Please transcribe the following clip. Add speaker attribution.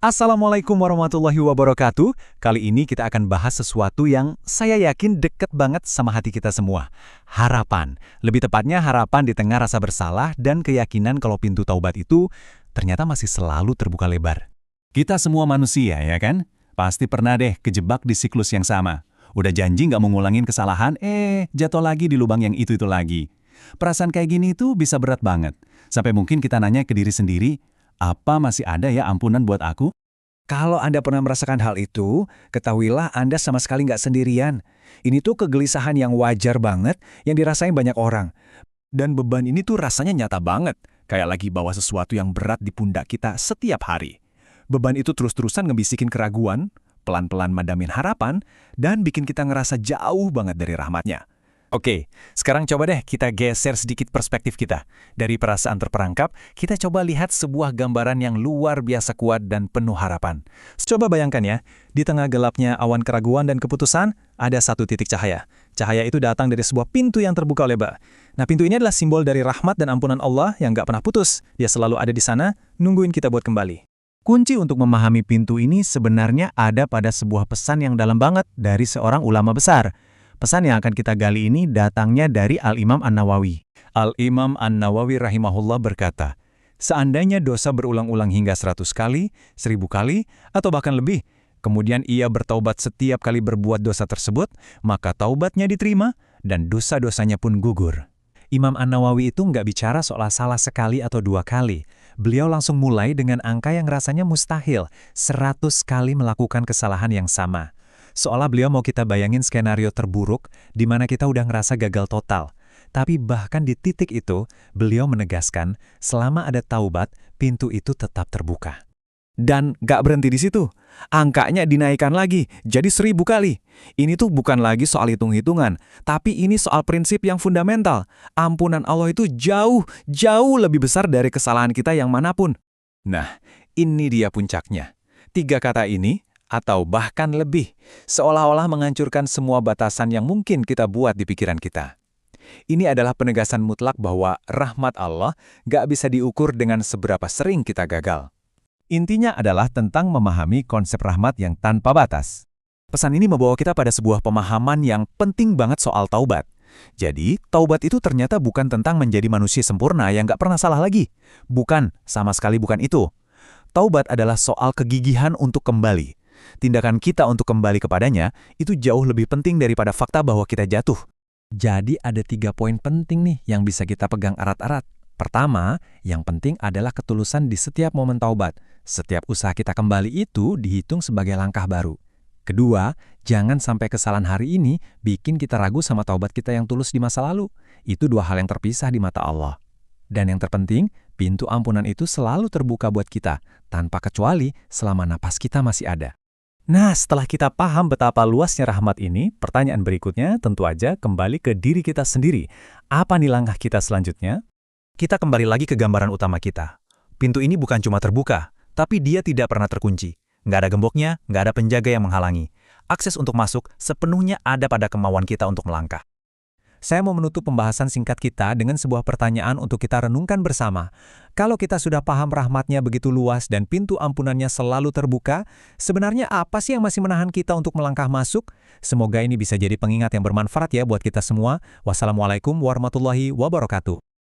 Speaker 1: Assalamualaikum warahmatullahi wabarakatuh. Kali ini kita akan bahas sesuatu yang saya yakin deket banget sama hati kita semua. Harapan. Lebih tepatnya harapan di tengah rasa bersalah dan keyakinan kalau pintu taubat itu ternyata masih selalu terbuka lebar. Kita semua manusia, ya kan? Pasti pernah deh kejebak di siklus yang sama. Udah janji nggak mau ngulangin kesalahan, jatuh lagi di lubang yang itu lagi. Perasaan kayak gini tuh bisa berat banget. Sampai mungkin kita nanya ke diri sendiri, apa masih ada ya ampunan buat aku?
Speaker 2: Kalau Anda pernah merasakan hal itu, ketahuilah Anda sama sekali nggak sendirian. Ini tuh kegelisahan yang wajar banget yang dirasain banyak orang.
Speaker 1: Dan beban ini tuh rasanya nyata banget, kayak lagi bawa sesuatu yang berat di pundak kita setiap hari. Beban itu terus-terusan ngebisikin keraguan, pelan-pelan madamin harapan, dan bikin kita ngerasa jauh banget dari rahmatnya. Oke, sekarang coba deh kita geser sedikit perspektif kita. Dari perasaan terperangkap, kita coba lihat sebuah gambaran yang luar biasa kuat dan penuh harapan. Coba bayangkan ya, di tengah gelapnya awan keraguan dan keputusan, ada satu titik cahaya. Cahaya itu datang dari sebuah pintu yang terbuka lebar. Nah, pintu ini adalah simbol dari rahmat dan ampunan Allah yang nggak pernah putus. Dia selalu ada di sana, nungguin kita buat kembali. Kunci untuk memahami pintu ini sebenarnya ada pada sebuah pesan yang dalam banget dari seorang ulama besar. Pesan yang akan kita gali ini datangnya dari Al-Imam An-Nawawi. Al-Imam An-Nawawi rahimahullah berkata, seandainya dosa berulang-ulang hingga 100 kali, 1000 kali, atau bahkan lebih, kemudian ia bertaubat setiap kali berbuat dosa tersebut, maka taubatnya diterima dan dosa-dosanya pun gugur. Imam An-Nawawi itu nggak bicara soal salah sekali atau 2 kali. Beliau langsung mulai dengan angka yang rasanya mustahil, 100 kali melakukan kesalahan yang sama. Seolah beliau mau kita bayangin skenario terburuk di mana kita udah ngerasa gagal total. Tapi bahkan di titik itu, beliau menegaskan selama ada taubat, pintu itu tetap terbuka. Dan gak berhenti di situ. Angkanya dinaikkan lagi, jadi 1000 kali. Ini tuh bukan lagi soal hitung-hitungan, tapi ini soal prinsip yang fundamental. Ampunan Allah itu jauh, jauh lebih besar dari kesalahan kita yang manapun. Nah, ini dia puncaknya. 3 kata ini, atau bahkan lebih, seolah-olah menghancurkan semua batasan yang mungkin kita buat di pikiran kita. Ini adalah penegasan mutlak bahwa rahmat Allah gak bisa diukur dengan seberapa sering kita gagal. Intinya adalah tentang memahami konsep rahmat yang tanpa batas. Pesan ini membawa kita pada sebuah pemahaman yang penting banget soal taubat. Jadi, taubat itu ternyata bukan tentang menjadi manusia sempurna yang gak pernah salah lagi. Bukan, sama sekali bukan itu. Taubat adalah soal kegigihan untuk kembali. Tindakan kita untuk kembali kepadanya itu jauh lebih penting daripada fakta bahwa kita jatuh. Jadi ada 3 poin penting nih yang bisa kita pegang erat-erat. Pertama, yang penting adalah ketulusan di setiap momen taubat. Setiap usaha kita kembali itu dihitung sebagai langkah baru. Kedua, jangan sampai kesalahan hari ini bikin kita ragu sama taubat kita yang tulus di masa lalu. Itu 2 hal yang terpisah di mata Allah. Dan yang terpenting, pintu ampunan itu selalu terbuka buat kita, tanpa kecuali selama napas kita masih ada. Nah, setelah kita paham betapa luasnya rahmat ini, pertanyaan berikutnya tentu aja kembali ke diri kita sendiri. Apa nih langkah kita selanjutnya? Kita kembali lagi ke gambaran utama kita. Pintu ini bukan cuma terbuka, tapi dia tidak pernah terkunci. Nggak ada gemboknya, nggak ada penjaga yang menghalangi. Akses untuk masuk sepenuhnya ada pada kemauan kita untuk melangkah. Saya mau menutup pembahasan singkat kita dengan sebuah pertanyaan untuk kita renungkan bersama. Kalau kita sudah paham rahmatnya begitu luas dan pintu ampunannya selalu terbuka, sebenarnya apa sih yang masih menahan kita untuk melangkah masuk? Semoga ini bisa jadi pengingat yang bermanfaat ya buat kita semua. Wassalamualaikum warahmatullahi wabarakatuh.